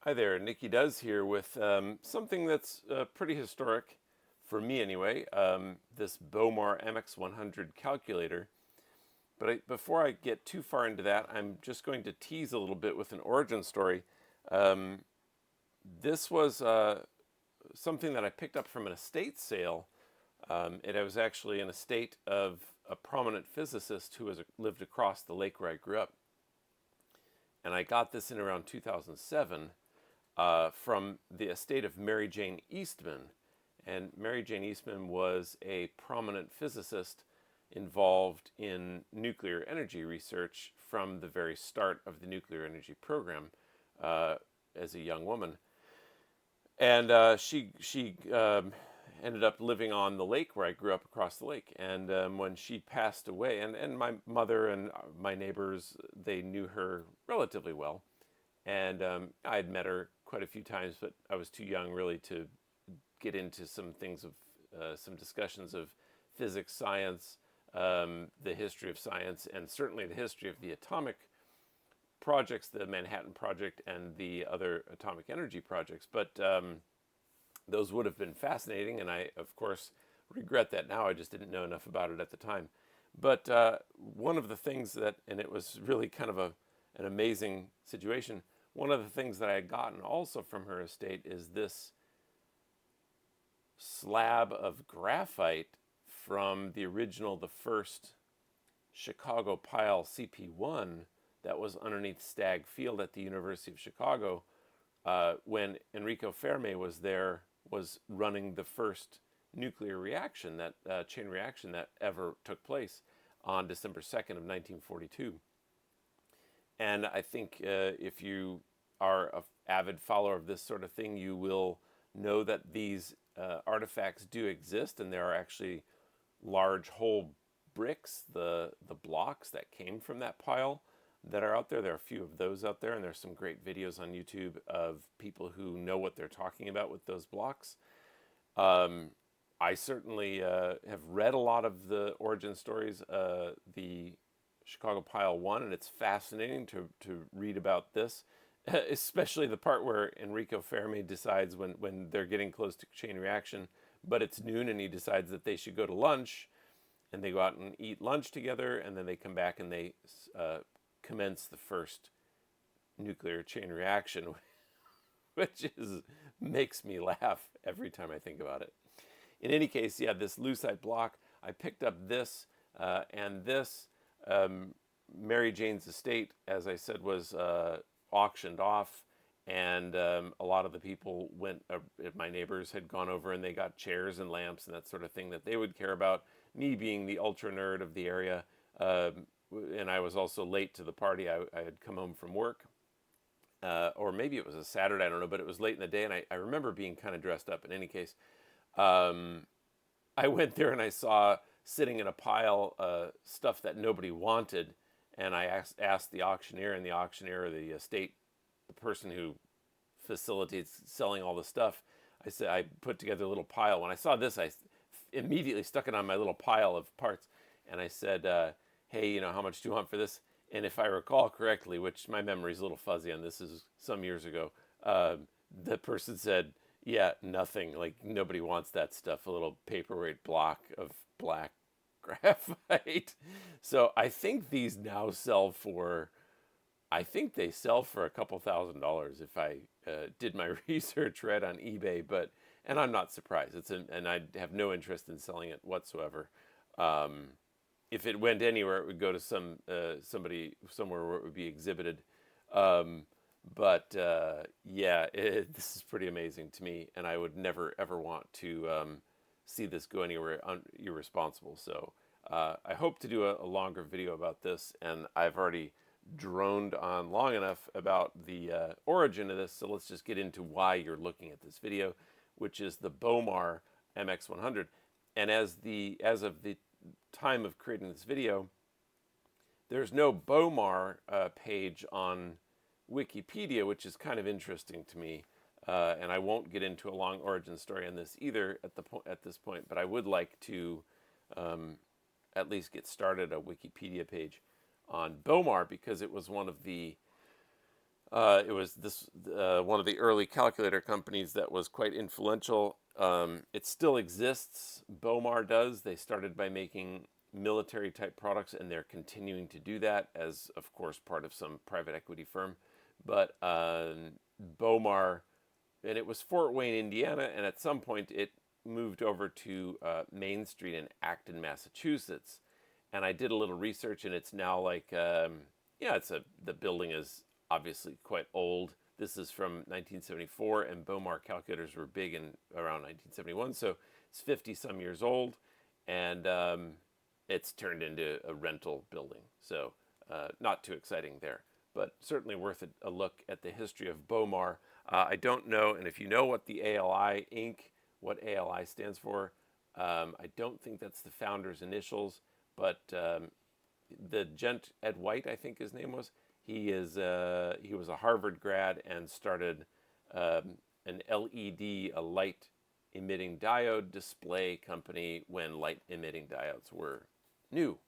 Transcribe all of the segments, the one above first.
Hi there, Nikki Does here with something that's pretty historic, for me anyway, this Bowmar MX100 calculator. But before I get too far into that, I'm just going to tease a little bit with an origin story. Um, this was something that I picked up from an estate sale. It was actually an estate of a prominent physicist who lived across the lake where I grew up. And I got this in around 2007 from the estate of Mary Jane Oestmann. And Mary Jane Oestmann was a prominent physicist involved in nuclear energy research from the very start of the nuclear energy program as a young woman. And she ended up living on the lake where I grew up across the lake. And when she passed away, and my mother and my neighbors, they knew her relatively well. And I had met her quite a few times, but I was too young really to get into some things of some discussions of physics, science, the history of science, and certainly the history of the atomic projects, the Manhattan Project and the other atomic energy projects. But those would have been fascinating, and I, of course, regret that now. I just didn't know enough about it at the time. But one of the things that, and it was really kind of an amazing situation, one of the things that I had gotten also from her estate is this slab of graphite from the first Chicago pile CP1 that was underneath Stagg Field at the University of Chicago when Enrico Fermi was running the first nuclear reaction, that chain reaction that ever took place on December 2nd of 1942. And I think if you are an avid follower of this sort of thing, you will know that these artifacts do exist, and there are actually large whole bricks, the blocks that came from that pile that are out there. There are a few of those out there, and there's some great videos on YouTube of people who know what they're talking about with those blocks. I certainly have read a lot of the origin stories, the Chicago Pile 1, and it's fascinating to read about this, especially the part where Enrico Fermi decides when they're getting close to chain reaction, but it's noon and he decides that they should go to lunch, and they go out and eat lunch together, and then they come back and they commence the first nuclear chain reaction, which makes me laugh every time I think about it. In any case, yeah, this lucite block, I picked up this and this. Mary Jane's estate, as I said, was auctioned off, and a lot of the people my neighbors had gone over and they got chairs and lamps and that sort of thing that they would care about. Me being the ultra nerd of the area, and I was also late to the party. I had come home from work, or maybe it was a Saturday, I don't know, but it was late in the day, and I remember being kind of dressed up. In any case, I went there and I saw sitting in a pile stuff that nobody wanted, and I asked the auctioneer, and the auctioneer, the estate, the person who facilitates selling all the stuff, I said, I put together a little pile. When I saw this, I immediately stuck it on my little pile of parts, and I said, hey, how much do you want for this? And if I recall correctly, which my memory's a little fuzzy on this, is some years ago, the person said, yeah, nothing. Like, nobody wants that stuff, a little paperweight block of black graphite. So I think these now sell for, I think they sell for a couple $1,000s if I did my research right on eBay, and I'm not surprised. And I have no interest in selling it whatsoever. If it went anywhere, it would go to somebody somewhere where it would be exhibited. Yeah, this is pretty amazing to me, and I would never ever want to see this go anywhere irresponsible. So I hope to do a longer video about this, and I've already droned on long enough about the origin of this. So let's just get into why you're looking at this video, which is the Bowmar MX100. And as of the time of creating this video, there's no Bowmar page on Wikipedia, which is kind of interesting to me, and I won't get into a long origin story on this either at this point. But I would like to at least get started a Wikipedia page on Bowmar, because it was one of the It was this one of the early calculator companies that was quite influential. It still exists. Bowmar does. They started by making military type products, and they're continuing to do that as, of course, part of some private equity firm. But Bowmar, and it was Fort Wayne, Indiana, and at some point it moved over to Main Street in Acton, Massachusetts. And I did a little research, and it's now like, yeah, the building is obviously quite old. This is from 1974, and Bowmar calculators were big in around 1971, so it's 50 some years old, and it's turned into a rental building. So not too exciting there, but certainly worth a look at the history of Bowmar. I don't know, and if you know what the ALI Inc., what ALI stands for, I don't think that's the founder's initials, but the gent Ed White, I think his name was. He was a Harvard grad and started an LED, a light emitting diode display company when light emitting diodes were new.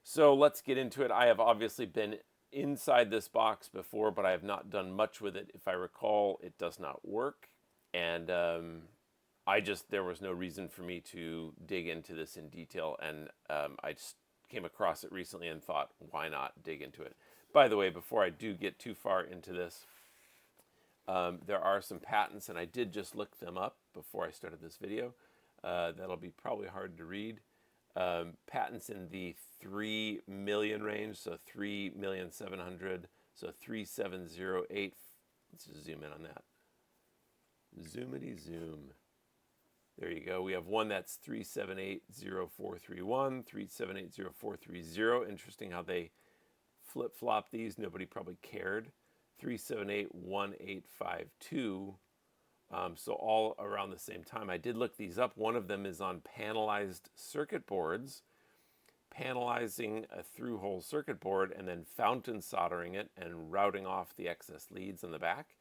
So let's get into it. I have obviously been inside this box before, but I have not done much with it. If I recall, it does not work, and there was no reason for me to dig into this in detail, and I just came across it recently and thought, why not dig into it? By the way, before I do get too far into this, there are some patents, and I did just look them up before I started this video. That'll be probably hard to read. Patents in the 3 million range, so 3,700,000, so 3708. Let's just zoom in on that. Zoomity zoom. There you go. We have one that's 3780431, 3780430. Interesting how they flip-flop these. Nobody probably cared. 3781852. So all around the same time. I did look these up. One of them is on panelized circuit boards, panelizing a through-hole circuit board and then fountain soldering it and routing off the excess leads on the back.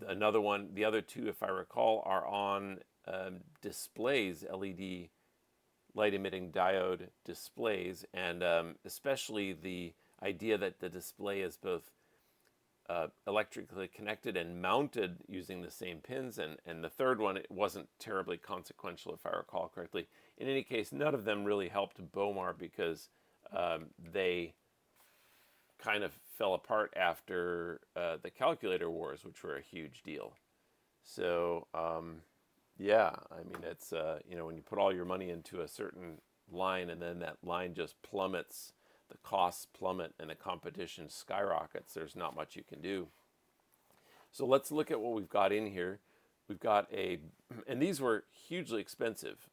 Another one, the other two, if I recall, are on displays, LED light-emitting diode displays, and especially the idea that the display is both electrically connected and mounted using the same pins, and the third one, it wasn't terribly consequential, if I recall correctly. In any case, none of them really helped Bowmar because they kind of fell apart after the calculator wars, which were a huge deal. So yeah, I mean, it's when you put all your money into a certain line and then that line just plummets, the costs plummet and the competition skyrockets, there's not much you can do. So let's look at what we've got in here. We've got and these were hugely expensive.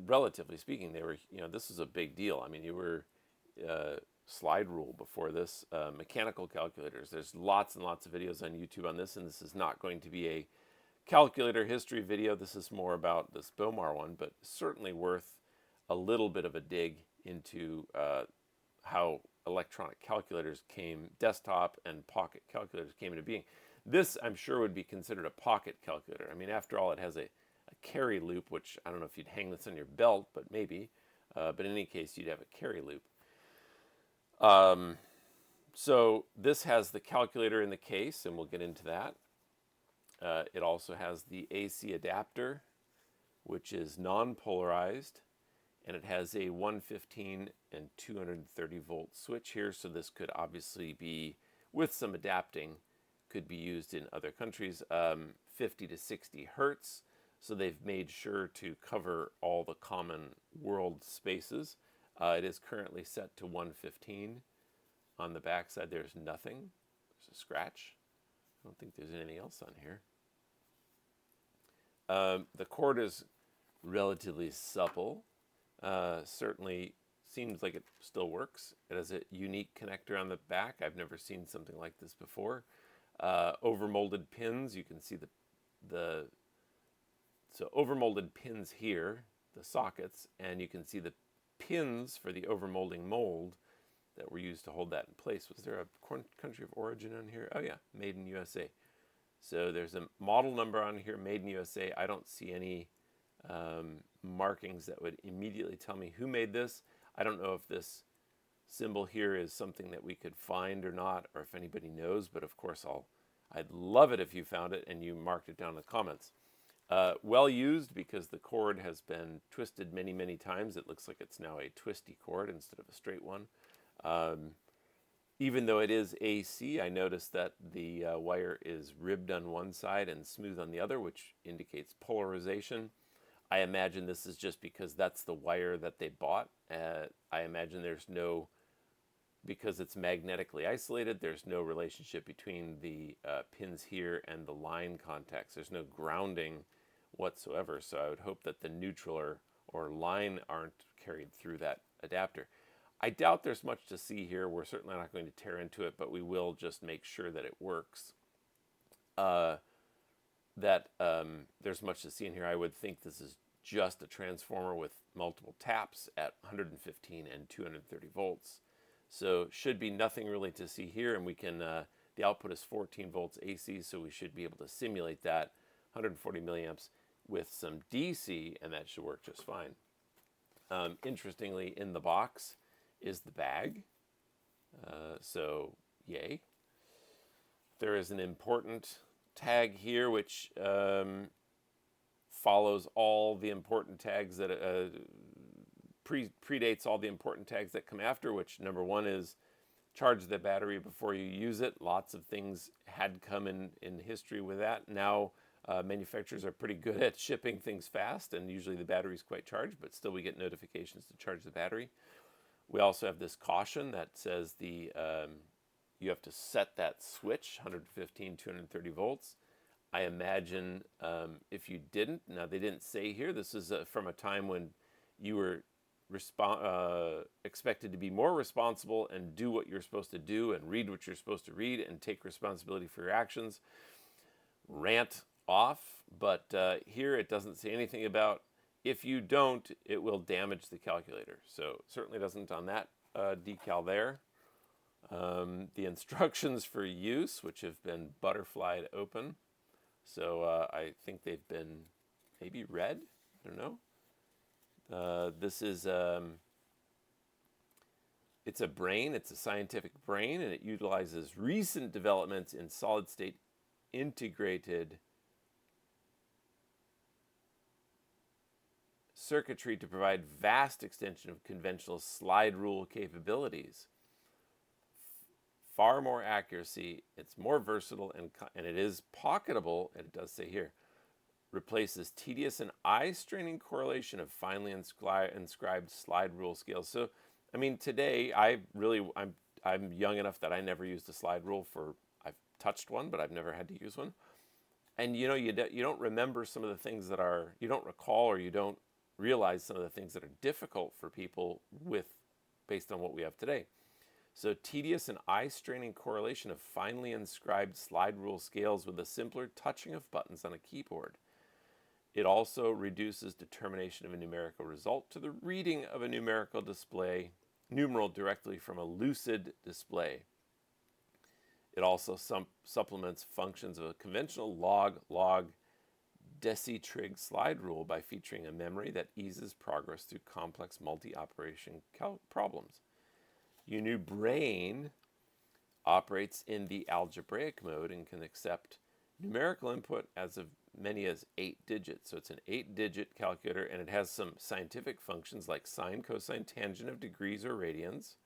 Relatively speaking, they were, this is a big deal. I mean, you were slide rule before this, mechanical calculators. There's lots and lots of videos on YouTube on this, and this is not going to be a calculator history video. This is more about this Bowmar one, but certainly worth a little bit of a dig into how electronic calculators desktop and pocket calculators came into being. This, I'm sure, would be considered a pocket calculator. I mean, after all, it has a carry loop, which I don't know if you'd hang this on your belt, but maybe. But in any case, you'd have a carry loop. So this has the calculator in the case, and we'll get into that. It also has the AC adapter, which is non-polarized, and it has a 115 and 230 volt switch here, so this could obviously be, with some adapting, could be used in other countries. 50 to 60 hertz, so they've made sure to cover all the common world spaces. It is currently set to 115. On the back side, there's nothing. There's a scratch. I don't think there's anything else on here. The cord is relatively supple. Certainly seems like it still works. It has a unique connector on the back. I've never seen something like this before. Overmolded pins. You can see so overmolded pins here, the sockets, and you can see the pins for the overmolding mold that were used to hold that in place. Was there a country of origin on here? Oh yeah, made in USA. So there's a model number on here, made in USA. I don't see any markings that would immediately tell me who made this. I don't know if this symbol here is something that we could find or not, or if anybody knows, but of course I'd love it if you found it and you marked it down in the comments. Well used because the cord has been twisted many, many times. It looks like it's now a twisty cord instead of a straight one. Even though it is AC, I noticed that the wire is ribbed on one side and smooth on the other, which indicates polarization. I imagine this is just because that's the wire that they bought. I imagine there's no, because it's magnetically isolated, there's no relationship between the pins here and the line contacts. There's no grounding whatsoever, so I would hope that the neutral or line aren't carried through that adapter. I doubt there's much to see here. We're certainly not going to tear into it, but we will just make sure that it works. There's much to see in here. I would think this is just a transformer with multiple taps at 115 and 230 volts. So should be nothing really to see here, and we can, the output is 14 volts AC, so we should be able to simulate that 140 milliamps with some DC, and that should work just fine. Interestingly, in the box is the bag, so yay. There is an important tag here which follows all the important tags that predates all the important tags that come after, which number one is charge the battery before you use it. Lots of things had come in history with that. Now manufacturers are pretty good at shipping things fast, and usually the battery is quite charged, but still we get notifications to charge the battery. We also have this caution that says you have to set that switch, 115, 230 volts. I imagine if you didn't, now they didn't say here, this is from a time when you were expected to be more responsible and do what you're supposed to do and read what you're supposed to read and take responsibility for your actions. Rant off, but here it doesn't say anything about if you don't, it will damage the calculator. So certainly doesn't on that decal there. The instructions for use, which have been butterflied open. So I think they've been maybe read. I don't know. This is it's a brain. It's a scientific brain, and it utilizes recent developments in solid-state integrated circuitry to provide vast extension of conventional slide rule capabilities. Far more accuracy, it's more versatile, and it is pocketable, and it does say here, replaces tedious and eye-straining correlation of finely inscribed slide rule scales. So, I mean, today, I'm young enough that I never used a slide rule I've touched one, but I've never had to use one. And, you know, you don't remember some of the things you don't recall, or you don't realize some of the things that are difficult for people based on what we have today. So tedious and eye-straining correlation of finely inscribed slide rule scales with a simpler touching of buttons on a keyboard. It also reduces determination of a numerical result to the reading of a numerical numeral directly from a lucid display. It also supplements functions of a conventional log, deci-trig slide rule by featuring a memory that eases progress through complex multi-operation problems. Your new brain operates in the algebraic mode and can accept numerical input as of many as 8 digits. So it's an 8-digit calculator, and it has some scientific functions like sine, cosine, tangent of degrees or radians,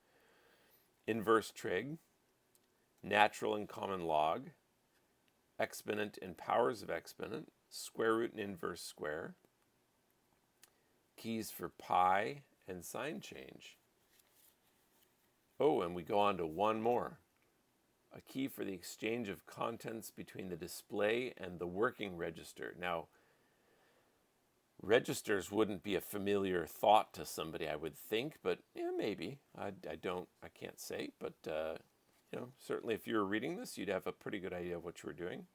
inverse trig, natural and common log, exponent and powers of exponent, square root and inverse square, keys for pi and sign change. Oh, and we go on to one more. A key for the exchange of contents between the display and the working register. Now, registers wouldn't be a familiar thought to somebody, I would think, but yeah, maybe. I can't say, but you know, certainly if you were reading this, you'd have a pretty good idea of what you were doing.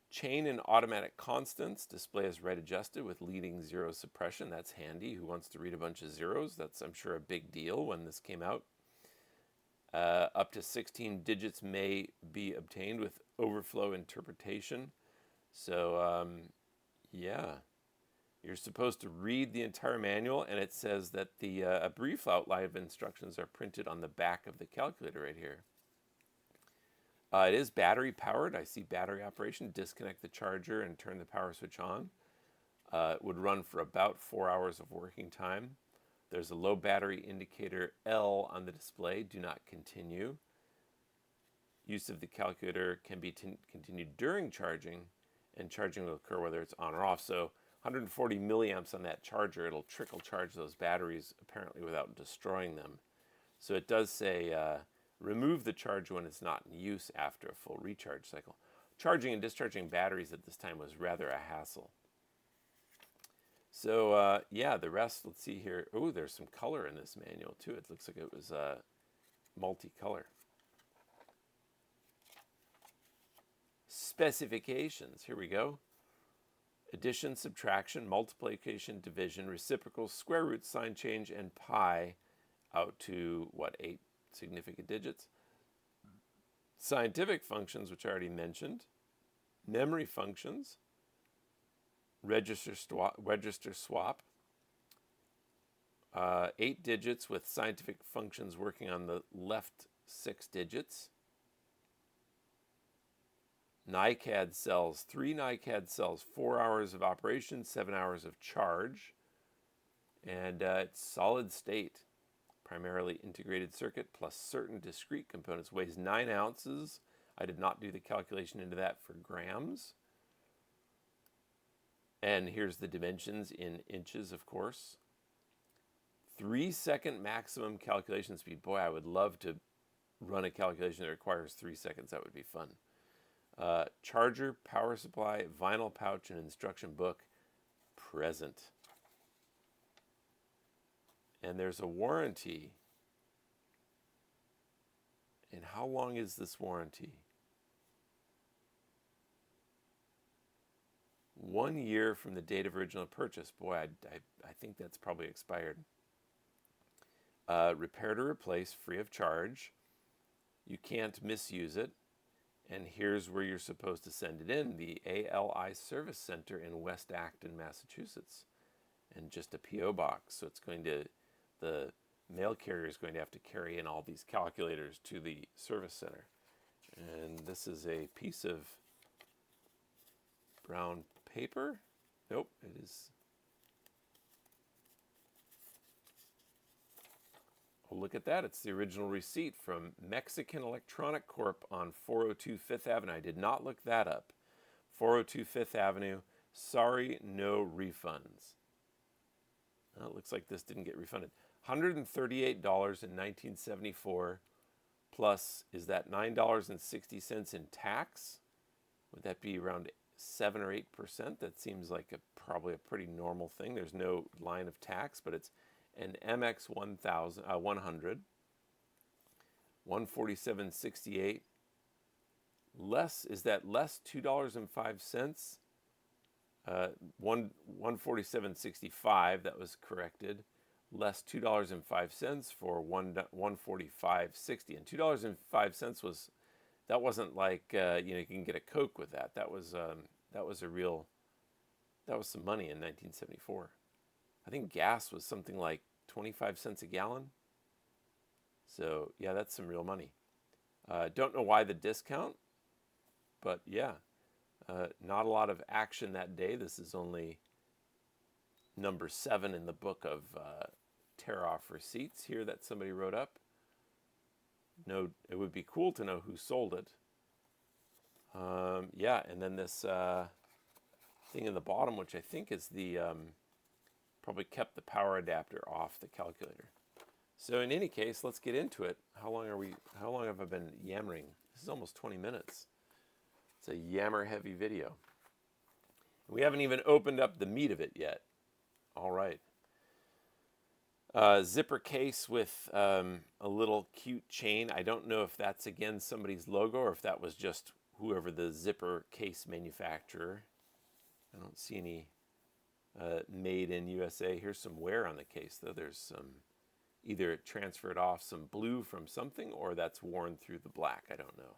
Chain and automatic constants display as red adjusted with leading zero suppression. That's handy. Who wants to read a bunch of zeros? That's, I'm sure, a big deal when this came out. Up to 16 digits may be obtained with overflow interpretation. So, yeah. You're supposed to read the entire manual, and it says that the a brief outline of instructions are printed on the back of the calculator right here. It is battery powered. I see battery operation. Disconnect the charger and turn the power switch on. It would run for about 4 hours of working time. There's a low battery indicator L on the display. Do not continue. Use of the calculator can be continued during charging, and charging will occur whether it's on or off. So 140 milliamps on that charger, it'll trickle charge those batteries apparently without destroying them. So it does say remove the charger when it's not in use after a full recharge cycle. Charging and discharging batteries at this time was rather a hassle. So yeah, the rest, let's see here. Oh, there's some color in this manual too. It looks like it was multicolor. Specifications, here we go. Addition, subtraction, multiplication, division, reciprocal, square root, sign change, and pi out to, 8 significant digits. Scientific functions, which I already mentioned. Memory functions. Register swap. 8 digits with scientific functions working on the left 6 digits. NiCad cells, 3 NiCad cells, 4 hours of operation, 7 hours of charge. And it's solid state, primarily integrated circuit plus certain discrete components. Weighs 9 ounces. I did not do the calculation into that for grams. And here's the dimensions in inches, of course. 3-second maximum calculation speed. Boy, I would love to run a calculation that requires 3 seconds. That would be fun. Charger, power supply, vinyl pouch, and instruction book present. And there's a warranty. And how long is this warranty? 1 year from the date of original purchase. Boy, I think that's probably expired. Repair to replace, free of charge. You can't misuse it. And here's where you're supposed to send it in, the ALI Service Center in West Acton, Massachusetts. And just a P.O. box. So it's going to, the mail carrier is going to have to carry in all these calculators to the service center. And this is a piece of brown paper. Nope, it is. Oh, look at that. It's the original receipt from Mexican Electronic Corp on 402 Fifth Avenue. I did not look that up. 402 Fifth Avenue. Sorry, no refunds. Well, it looks like this didn't get refunded. $138 in 1974 plus, is that $9.60 in tax? Would that be around 7 or 8%? That seems like probably a pretty normal thing. There's no line of tax, but it's an MX 100, 147.68. Less, is that less $2.05? 147.65, that was corrected. Less $2.05 for 145.60. And $2.05 was, that wasn't like you can get a Coke with that. That was some money in 1974. I think gas was something like 25 cents a gallon. So yeah, that's some real money. Don't know why the discount, but yeah, not a lot of action that day. This is only number 7 in the book of tear-off receipts here that somebody wrote up. No, it would be cool to know who sold it. Yeah, and then this thing in the bottom, which I think is the probably kept the power adapter off the calculator. So in any case, let's get into it. How long have I been yammering? This is almost 20 minutes. It's a yammer-heavy video. We haven't even opened up the meat of it yet. All right. Zipper case with a little cute chain. I don't know if that's, again, somebody's logo or if that was just whoever the zipper case manufacturer. I don't see any made in USA. Here's some wear on the case, though. There's some, either it transferred off some blue from something or that's worn through the black. I don't know.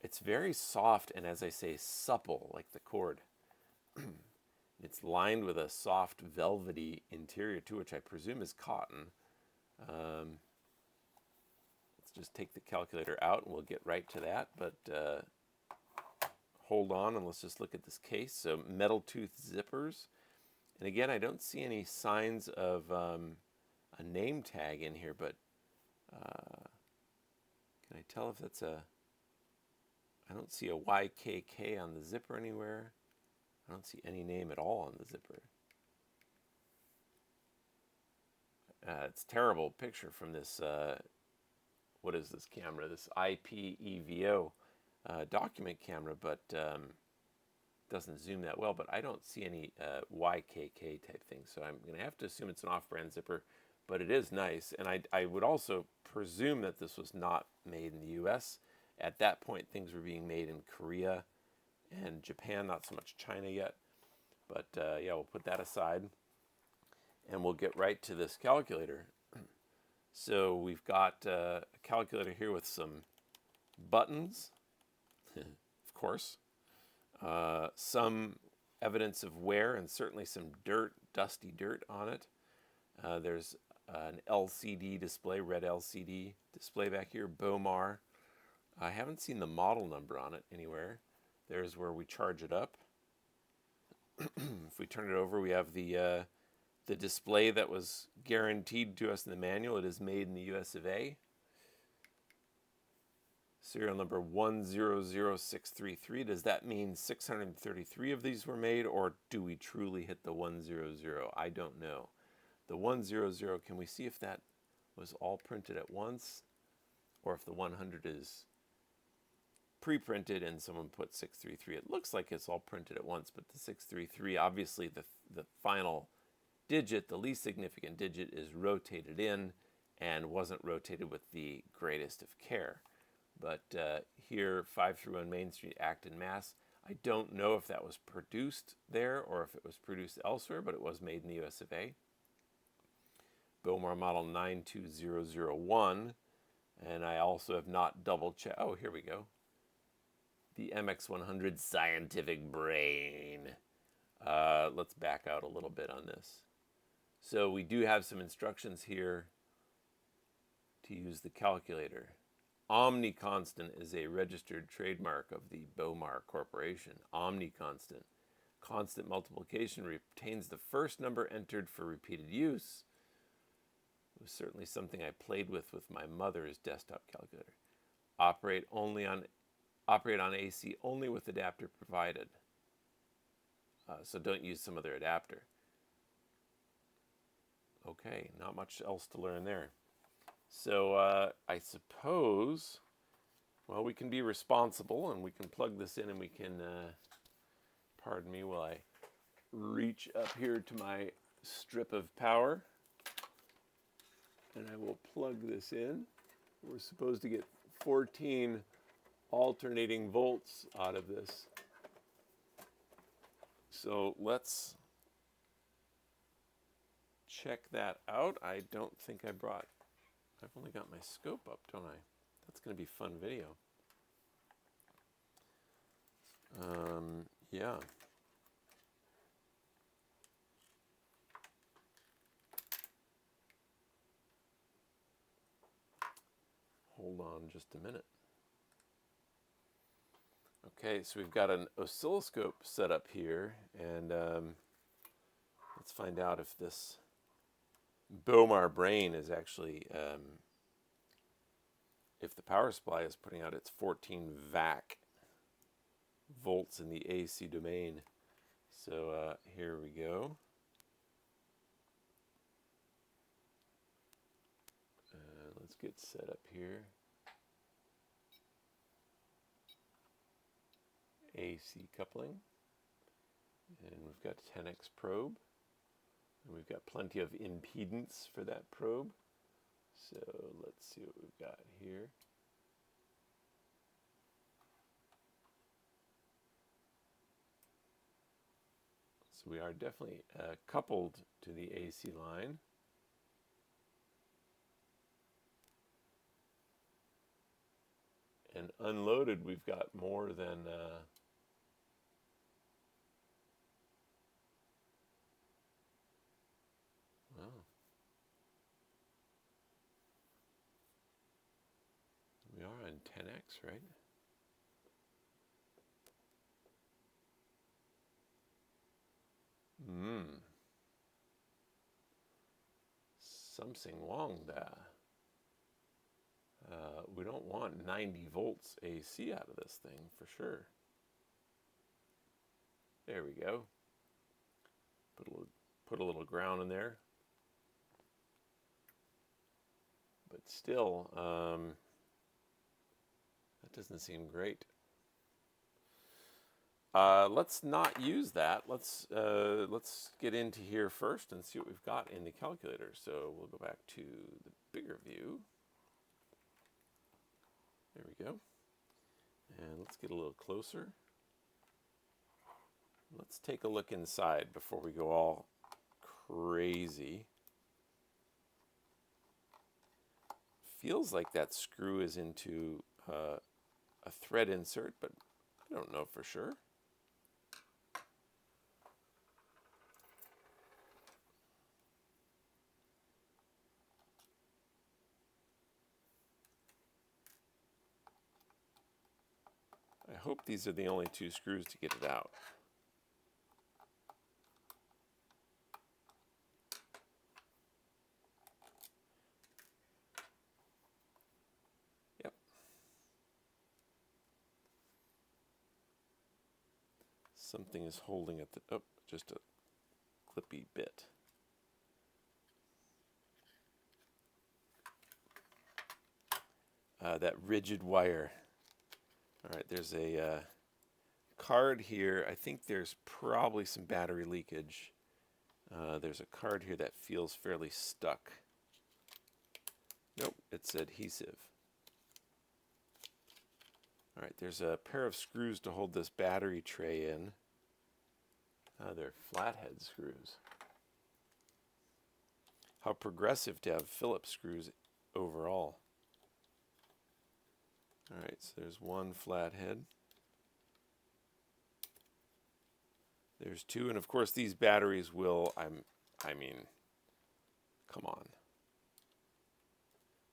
It's very soft and, as I say, supple, like the cord. It's lined with a soft velvety interior too, which I presume is cotton. Let's just take the calculator out and we'll get right to that, but hold on and let's just look at this case. So metal tooth zippers. And again, I don't see any signs of a name tag in here, but can I tell if that's a... I don't see a YKK on the zipper anywhere. I don't see any name at all on the zipper. It's a terrible picture from this, what is this camera? This IPEVO document camera, but doesn't zoom that well. But I don't see any YKK type thing, so I'm going to have to assume it's an off-brand zipper, but it is nice. And I would also presume that this was not made in the U.S. At that point, things were being made in Korea and Japan, not so much China yet. But yeah, we'll put that aside and we'll get right to this calculator. So we've got a calculator here with some buttons, of course, some evidence of wear and certainly some dirt, dusty dirt on it. There's an LCD display, red LCD display back here, Bowmar. I haven't seen the model number on it anywhere. There's where we charge it up. If we turn it over, we have the display that was guaranteed to us in the manual. It is made in the US of A. Serial number 100633. Does that mean 633 of these were made, or do we truly hit the 100? I don't know. The 100, can we see if that was all printed at once, or if the 100 is pre-printed and someone put 633. It looks like it's all printed at once, but the 633, obviously the final digit, the least significant digit, is rotated in and wasn't rotated with the greatest of care. But here, 531 Main Street, Acton, Mass. I don't know if that was produced there or if it was produced elsewhere, but it was made in the US of A. Bowmar model 92001. And I also have not double-checked. Oh, here we go. The MX100 Scientific Brain. Let's back out a little bit on this. So we do have some instructions here to use the calculator. Omniconstant is a registered trademark of the Bowmar Corporation. Omniconstant. Constant multiplication retains the first number entered for repeated use. It was certainly something I played with my mother's desktop calculator. Operate on AC only with adapter provided. So don't use some other adapter. Okay, not much else to learn there. So I suppose, well, we can be responsible and we can plug this in and we can, pardon me while I reach up here to my strip of power. And I will plug this in. We're supposed to get 14 alternating volts out of this. So let's check that out. I don't think I've only got my scope up, don't I? That's going to be fun video. Yeah. Hold on just a minute. Okay, so we've got an oscilloscope set up here, and let's find out if this Bowmar brain is actually, if the power supply is putting out its 14 volts in the AC domain. So here we go. Let's get set up here. AC coupling. And we've got 10x probe. And we've got plenty of impedance for that probe. So let's see what we've got here. So we are definitely coupled to the AC line. And unloaded, we've got more than And 10x, right? Something wrong there. We don't want 90 volts AC out of this thing, for sure. There we go. Put a little ground in there. But still, that doesn't seem great. Let's not use that. Let's get into here first and see what we've got in the calculator. So we'll go back to the bigger view. There we go. And let's get a little closer. Let's take a look inside before we go all crazy. Feels like that screw is into a thread insert, but I don't know for sure. I hope these are the only two screws to get it out. Yep. Something is holding at the, oh, just a clippy bit. That rigid wire. All right, there's a card here. I think there's probably some battery leakage. There's a card here that feels fairly stuck. Nope, it's adhesive. All right, there's a pair of screws to hold this battery tray in. They're flathead screws. How progressive to have Phillips screws overall. All right, so there's one flathead. There's two, and of course these batteries will, I mean, come on.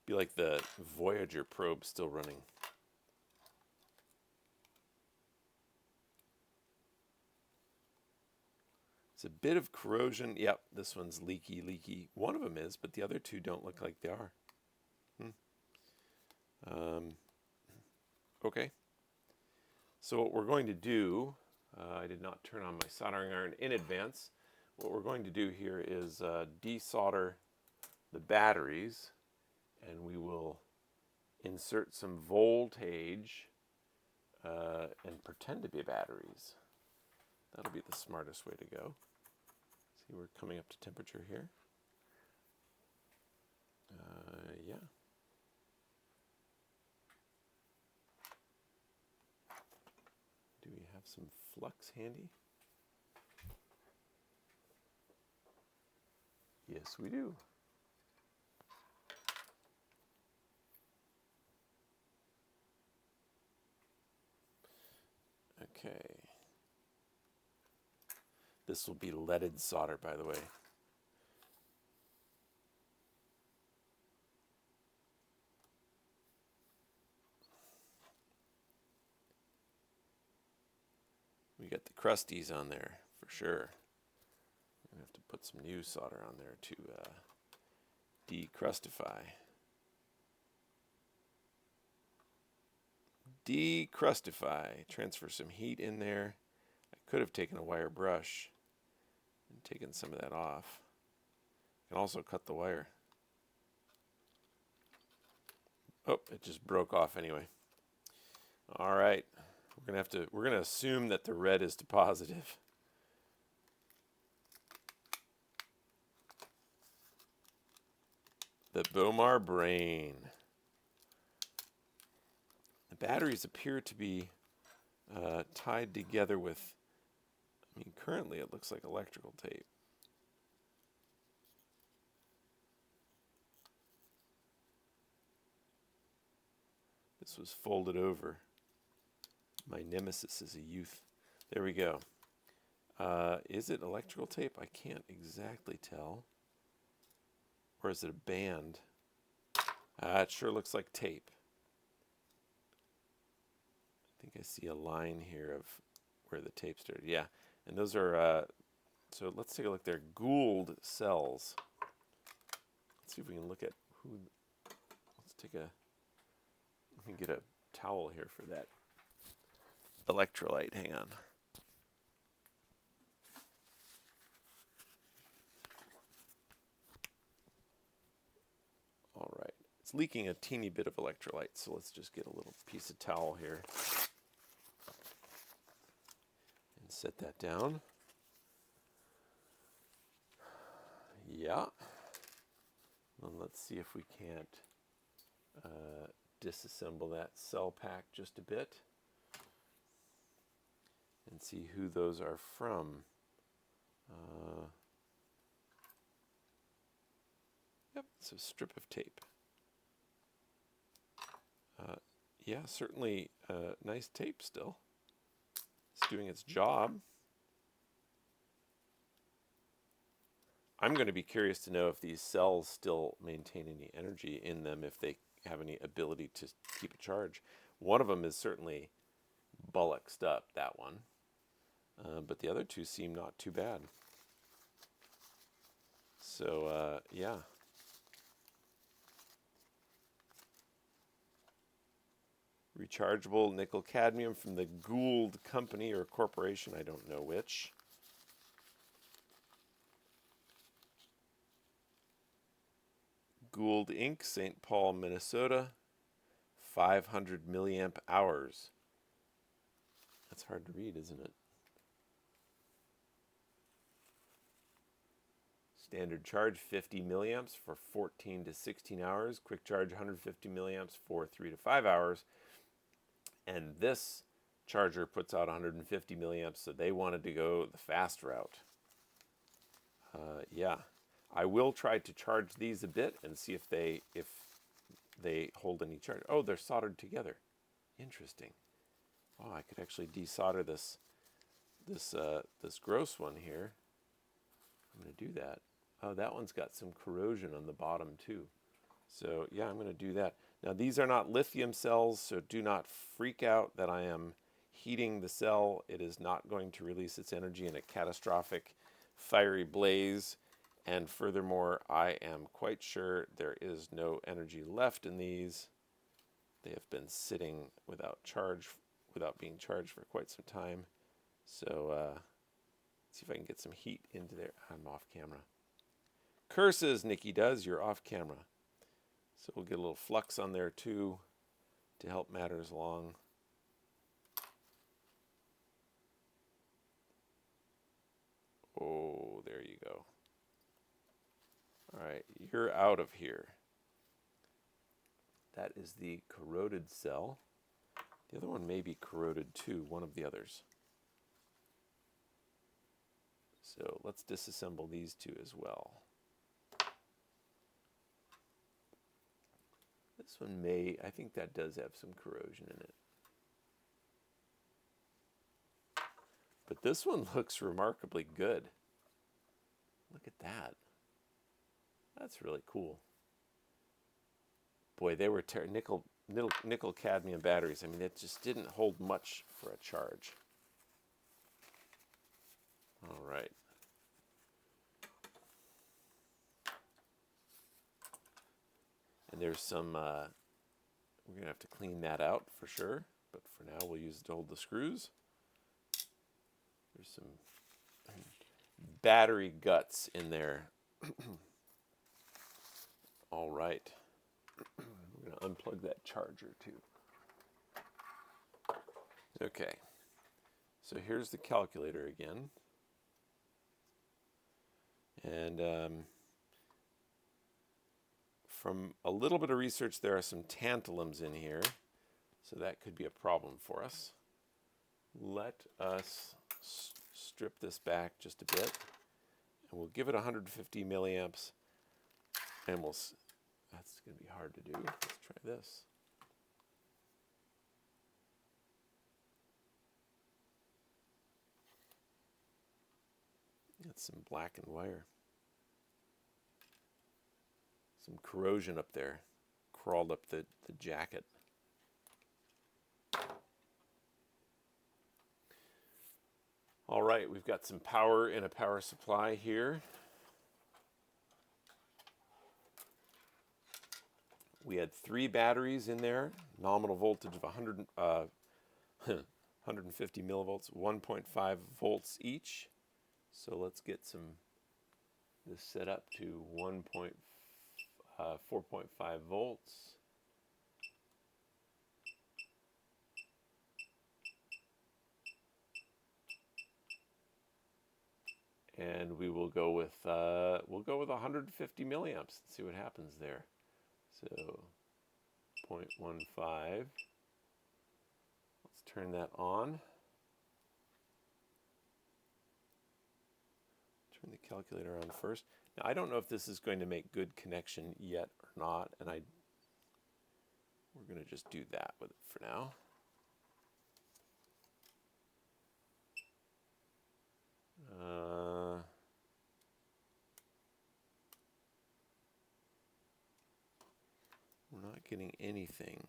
Be like the Voyager probe still running. It's a bit of corrosion. Yep, this one's leaky. One of them is, but the other two don't look like they are. Okay, so what we're going to do, I did not turn on my soldering iron in advance. What we're going to do here is desolder the batteries, and we will insert some voltage and pretend to be batteries. That'll be the smartest way to go. See, we're coming up to temperature here. Yeah. Do we have some flux handy? Yes, we do. Okay. This will be leaded solder, by the way. We got the crusties on there, for sure. We have to put some new solder on there to decrustify. Decrustify. Transfer some heat in there. I could have taken a wire brush and taken some of that off. I can also cut the wire. Oh, it just broke off anyway. All right. We're gonna assume that the red is to positive. The Bowmar brain. The batteries appear to be tied together with, I mean, currently it looks like electrical tape. This was folded over. My nemesis as a youth. There we go. Is it electrical tape? I can't exactly tell. Or is it a band? It sure looks like tape. think I see a line here of where the tape started. Yeah, and those are, so let's take a look there. Gould cells. Let's see if we can look at who, let me get a towel here for that electrolyte. Hang on. All right. It's leaking a teeny bit of electrolyte, so let's just get a little piece of towel here and set that down. Yeah. And let's see if we can't disassemble that cell pack just a bit and see who those are from. Yep, it's a strip of tape. Yeah, certainly nice tape still. It's doing its job. I'm going to be curious to know if these cells still maintain any energy in them, if they have any ability to keep a charge. One of them is certainly bulloxed up, that one. But the other two seem not too bad. So, yeah. Rechargeable nickel cadmium from the Gould Company or Corporation, I don't know which. Gould Inc., St. Paul, Minnesota, 500 milliamp hours. That's hard to read, isn't it? Standard charge 50 milliamps for 14 to 16 hours. Quick charge 150 milliamps for 3 to 5 hours. And this charger puts out 150 milliamps, so they wanted to go the fast route. Yeah, I will try to charge these a bit and see if they hold any charge. Oh, they're soldered together. Interesting. Oh, I could actually desolder this gross one here. I'm going to do that. Oh, that one's got some corrosion on the bottom too. So yeah, I'm going to do that. Now these are not lithium cells, so do not freak out that I am heating the cell. It is not going to release its energy in a catastrophic fiery blaze. And furthermore, I am quite sure there is no energy left in these. They have been sitting without being charged for quite some time. So let's see if I can get some heat into there. I'm off camera. Curses, Nikki does. You're off camera. So we'll get a little flux on there too to help matters along. Oh, there you go. All right, you're out of here. That is the corroded cell. The other one may be corroded too, one of the others. So let's disassemble these two as well. This one I think that does have some corrosion in it. But this one looks remarkably good. Look at that. That's really cool. Boy, they were nickel cadmium batteries. I mean, it just didn't hold much for a charge. All right. And there's some, we're going to have to clean that out for sure. But for now, we'll use it to hold the screws. There's some battery guts in there. All right. We're going to unplug that charger too. Okay. So here's the calculator again. And from a little bit of research, there are some tantalums in here. So that could be a problem for us. Let us strip this back just a bit. And we'll give it 150 milliamps. And that's going to be hard to do. Let's try this. That's some blackened wire. Some corrosion up there. Crawled up the jacket. All right, we've got some power in a power supply here. We had 3 batteries in there, nominal voltage of 150 millivolts, 1.5 volts each. So let's get this set up to 4.5 volts. And we will go with 150 milliamps and see what happens there. So 0.15. Let's turn that on. Turn the calculator on first. Now I don't know if this is going to make good connection yet or not, and we're going to just do that with it for now. We're not getting anything.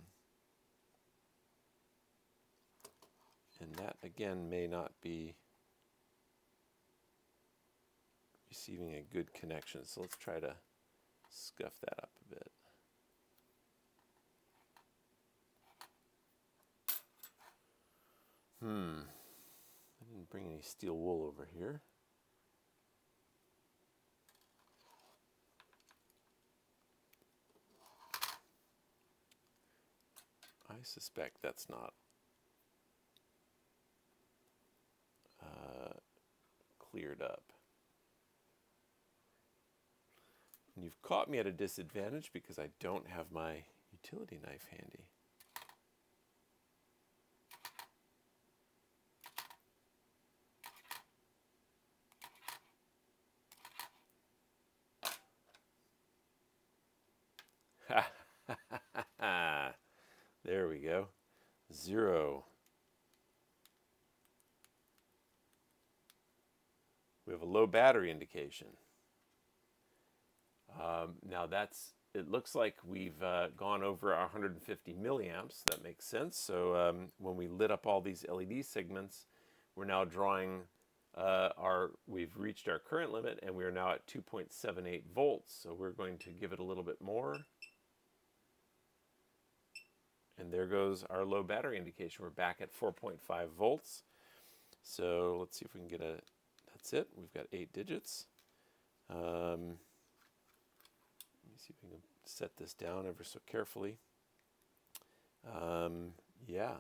And that, again, may not be receiving a good connection. So let's try to scuff that up a bit. I didn't bring any steel wool over here. I suspect that's not cleared up. And you've caught me at a disadvantage because I don't have my utility knife handy. There we go. 0. We have a low battery indication. Now it looks like we've gone over our 150 milliamps. That makes sense. So when we lit up all these LED segments, we're now drawing we've reached our current limit, and we are now at 2.78 volts. So we're going to give it a little bit more. And there goes our low battery indication. We're back at 4.5 volts. So let's see if we can get that's it. We've got 8 digits. Let me see if we can set this down ever so carefully. Yeah.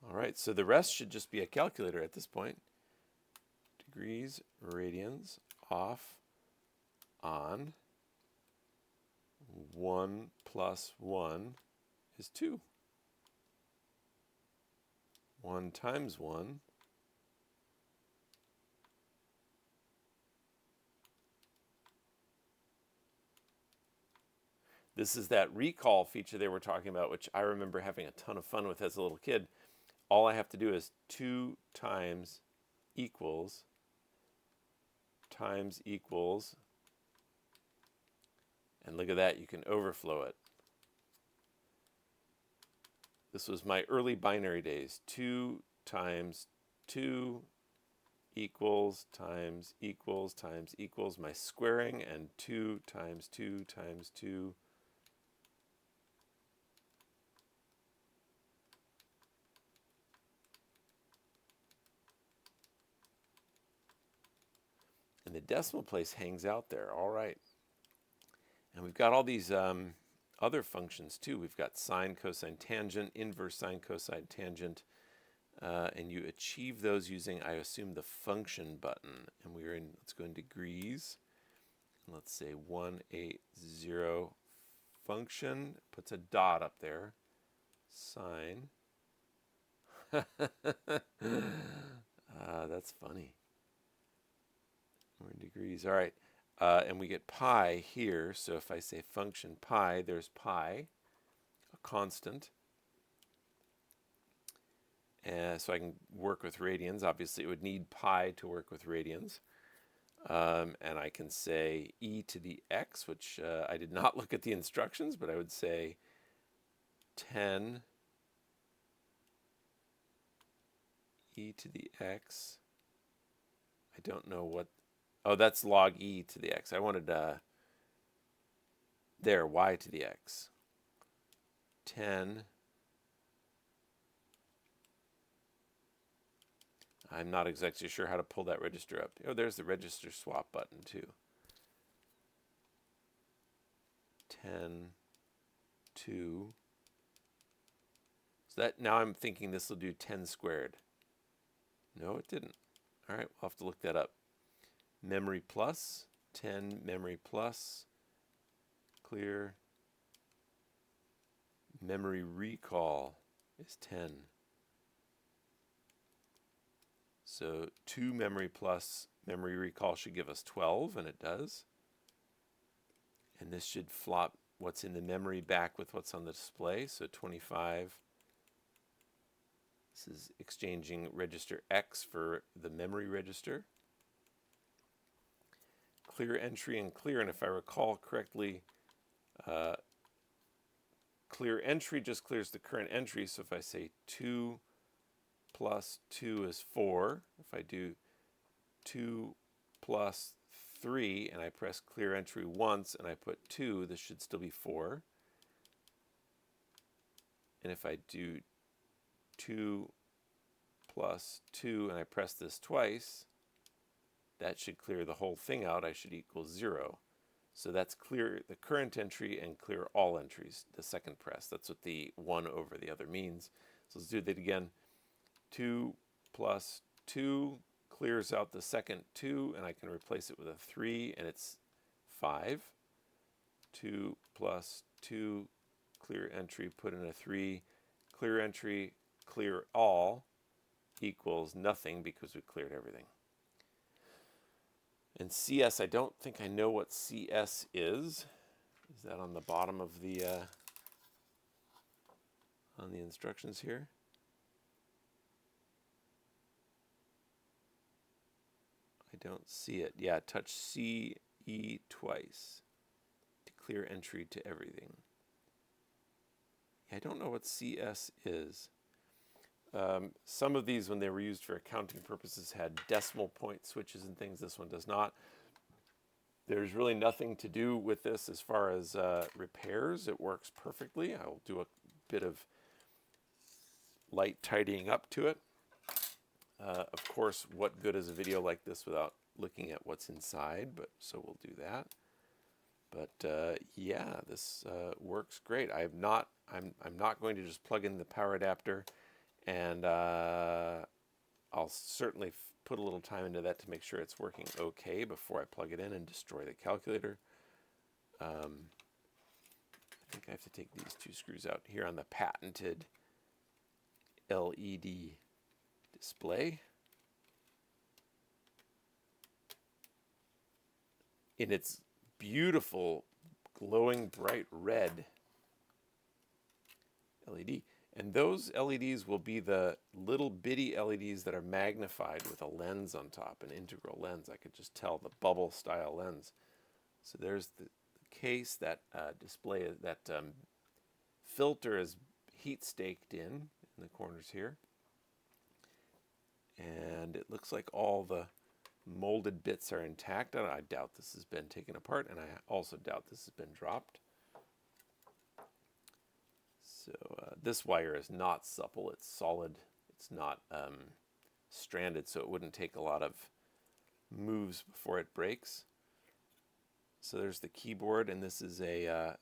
All right, so the rest should just be a calculator at this point. Degrees, radians, off, on. 1 plus 1 is 2. 1 times 1 . This is that recall feature they were talking about, which I remember having a ton of fun with as a little kid. All I have to do is 2 times equals times equals, and look at that, you can overflow it. This was my early binary days. 2 times 2 equals times equals times equals my squaring, and 2 times 2 times 2. And the decimal place hangs out there. All right. And we've got all these other functions too. We've got sine, cosine, tangent, inverse sine, cosine, tangent. And you achieve those using, I assume, the function button. And let's go in degrees. Let's say 180 function. Puts a dot up there. Sine. That's funny. We're in degrees. All right. And we get pi here. So if I say function pi, there's pi, a constant. And so I can work with radians. Obviously, it would need pi to work with radians. And I can say e to the x, which I did not look at the instructions, but I would say 10 e to the x I don't know what, oh, that's log e to the x. I wanted, there, y to the x. 10. I'm not exactly sure how to pull that register up. Oh, there's the register swap button too. 10, 2. So that, now I'm thinking this will do 10 squared. No, it didn't. All right, we'll have to look that up. Memory plus, 10 memory plus, clear. Memory recall is 10. So 2 memory plus memory recall should give us 12, and it does. And this should flop what's in the memory back with what's on the display, so 25. This is exchanging register X for the memory register. Clear entry and clear, and if I recall correctly, clear entry just clears the current entry, so if I say 2 plus 2 is 4, if I do 2 plus 3 and I press clear entry once and I put 2, this should still be 4. And if I do 2 plus 2 and I press this twice, that should clear the whole thing out. I should equal 0. So that's clear the current entry and clear all entries, the second press. That's what the one over the other means. So let's do that again. 2 plus 2 clears out the second 2, and I can replace it with a 3, and it's 5. 2 plus 2, clear entry, put in a 3, clear entry, clear all, equals nothing because we cleared everything. And CS, I don't think I know what CS is. Is that on the bottom of the on the instructions here? I don't see it. Yeah, touch CE twice to clear entry to everything. I don't know what CS is. Some of these, when they were used for accounting purposes, had decimal point switches and things. This one does not. There's really nothing to do with this as far as repairs. It works perfectly. I'll do a bit of light tidying up to it. Of course, what good is a video like this without looking at what's inside? But so we'll do that. But yeah, this works great. I'm not going to just plug in the power adapter, and I'll certainly put a little time into that to make sure it's working okay before I plug it in and destroy the calculator. I think I have to take these two screws out here on the patented LED display. In its beautiful, glowing, bright red LED. And those LEDs will be the little bitty LEDs that are magnified with a lens on top, an integral lens. I could just tell, the bubble style lens. So there's the case, that display, that filter is heat staked in the corners here. And it looks like all the molded bits are intact. I doubt this has been taken apart, and I also doubt this has been dropped. So this wire is not supple, it's solid, it's not stranded, so it wouldn't take a lot of moves before it breaks. So there's the keyboard, and this is a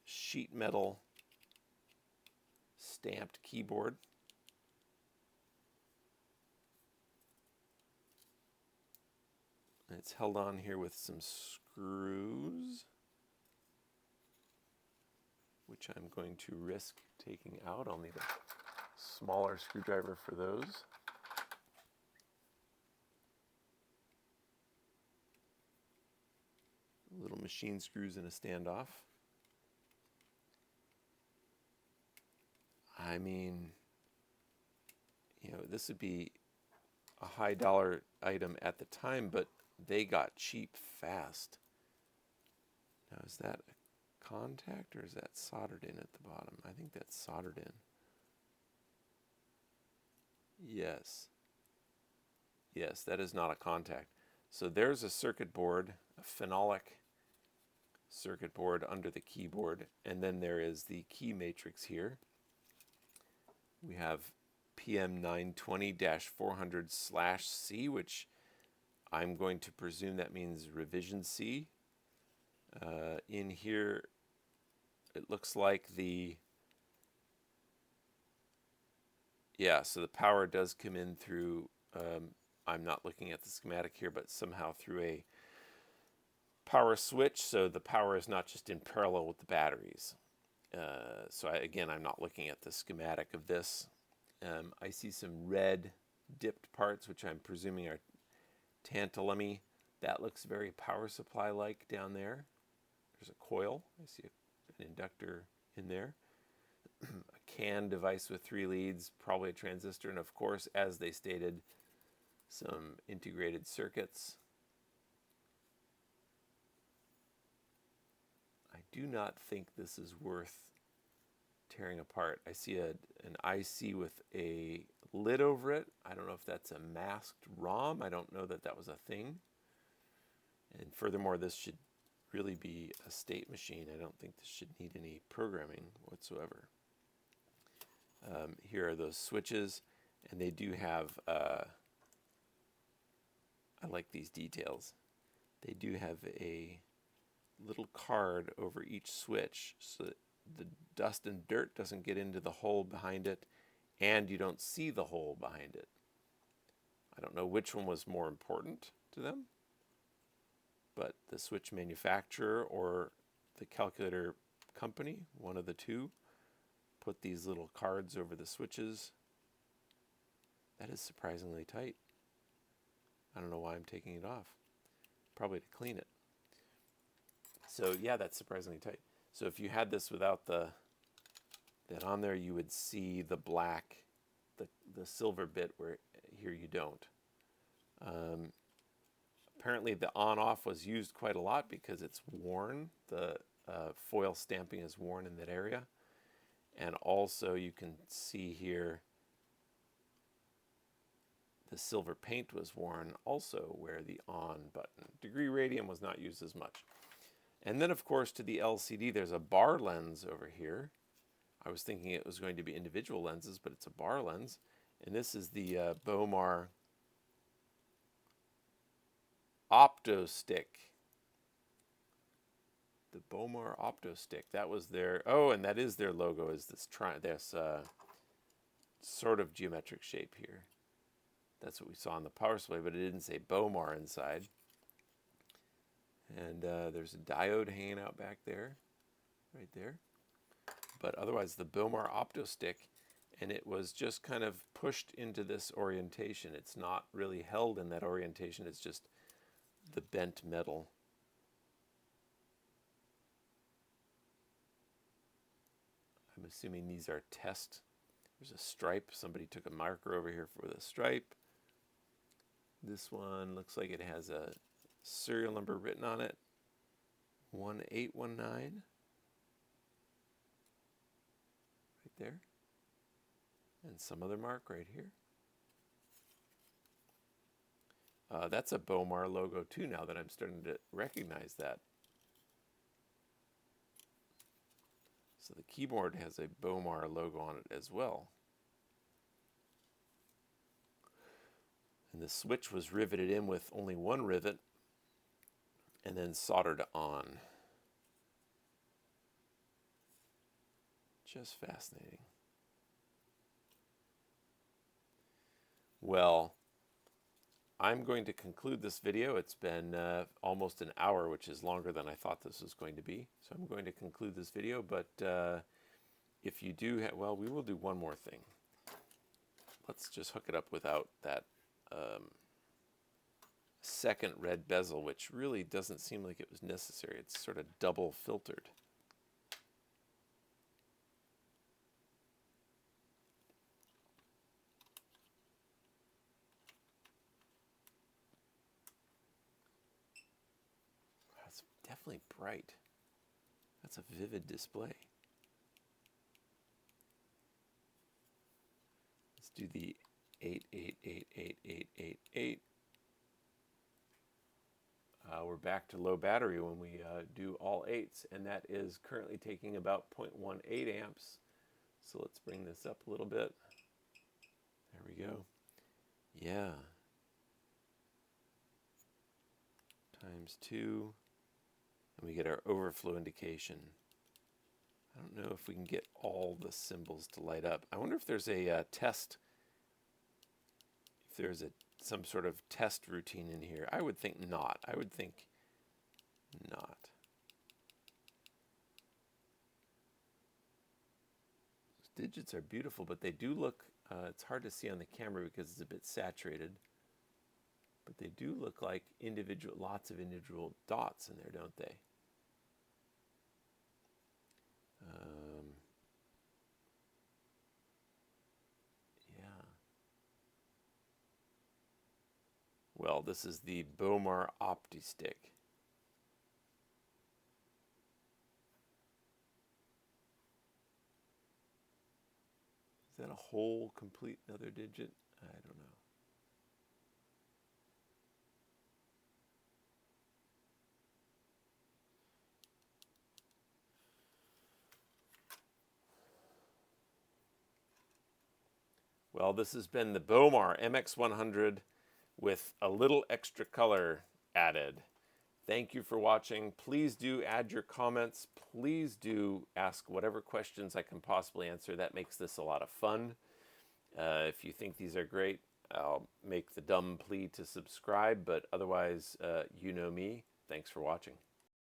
sheet metal stamped keyboard. And it's held on here with some screws, which I'm going to risk taking out. I'll need a smaller screwdriver for those. Little machine screws and a standoff. I mean, you know, this would be a high dollar item at the time, but they got cheap fast. Now, is that a contact or is that soldered in at the bottom? I think that's soldered in. Yes. Yes, that is not a contact. So there's a circuit board, a phenolic circuit board under the keyboard, and then there is the key matrix here. We have PM920-400/C, which I'm going to presume that means revision C. In here, it looks like so the power does come in through, I'm not looking at the schematic here, but somehow through a power switch, so the power is not just in parallel with the batteries. Again, I'm not looking at the schematic of this. I see some red dipped parts, which I'm presuming are tantalummy. That looks very power supply-like down there. There's a coil. I see an inductor in there. A CAN device with 3 leads, probably a transistor, and of course, as they stated, some integrated circuits. I do not think this is worth tearing apart. I see an IC with a lid over it. I don't know if that's a masked ROM. I don't know that that was a thing. And furthermore, this should really be a state machine. I don't think this should need any programming whatsoever. Here are those switches, and they do have, I like these details. They do have a little card over each switch so that the dust and dirt doesn't get into the hole behind it, and you don't see the hole behind it. I don't know which one was more important to them, but the switch manufacturer or the calculator company, one of the two, put these little cards over the switches. That is surprisingly tight. I don't know why I'm taking it off. Probably to clean it. So yeah, that's surprisingly tight. So if you had this without that on there, you would see the black, the silver bit, where here you don't. Apparently the on-off was used quite a lot because it's worn. The foil stamping is worn in that area. And also you can see here the silver paint was worn also where the on button. Degree radium was not used as much. And then of course to the LCD there's a bar lens over here. I was thinking it was going to be individual lenses, but it's a bar lens. And this is the Bowmar Opto-Stick. The Bowmar Opto-Stick. That was their, and that is their logo, is this sort of geometric shape here. That's what we saw on the power supply, but it didn't say Bowmar inside. And there's a diode hanging out back there, right there. But otherwise, the Bowmar Opto-Stick, and it was just kind of pushed into this orientation. It's not really held in that orientation. It's just the bent metal. I'm assuming these are test. There's a stripe. Somebody took a marker over here for the stripe. This one looks like it has a serial number written on it. 1819. Right there. And some other mark right here. That's a Bowmar logo too, now that I'm starting to recognize that. So the keyboard has a Bowmar logo on it as well. And the switch was riveted in with only one rivet and then soldered on. Just fascinating. Well, I'm going to conclude this video. It's been almost an hour, which is longer than I thought this was going to be. So I'm going to conclude this video, but if you do have, well, we will do one more thing. Let's just hook it up without that second red bezel, which really doesn't seem like it was necessary. It's sort of double filtered. That's definitely bright. That's a vivid display. Let's do the 88888888. we're back to low battery when we do all 8s, and that is currently taking about 0.18 amps. So let's bring this up a little bit. There we go. Yeah. Times 2, and we get our overflow indication. I don't know if we can get all the symbols to light up. I wonder if there's a test, if there's some sort of test routine in here. I would think not. I would think not. Those digits are beautiful, but they do look, it's hard to see on the camera because it's a bit saturated, but they do look like lots of individual dots in there, don't they? Yeah. Well, this is the Bowmar OptiStick. Is that a whole, complete another digit? I don't know. Well, this has been the Bowmar MX100 with a little extra color added. Thank you for watching. Please do add your comments. Please do ask whatever questions I can possibly answer. That makes this a lot of fun. If you think these are great, I'll make the dumb plea to subscribe, but otherwise, you know me. Thanks for watching.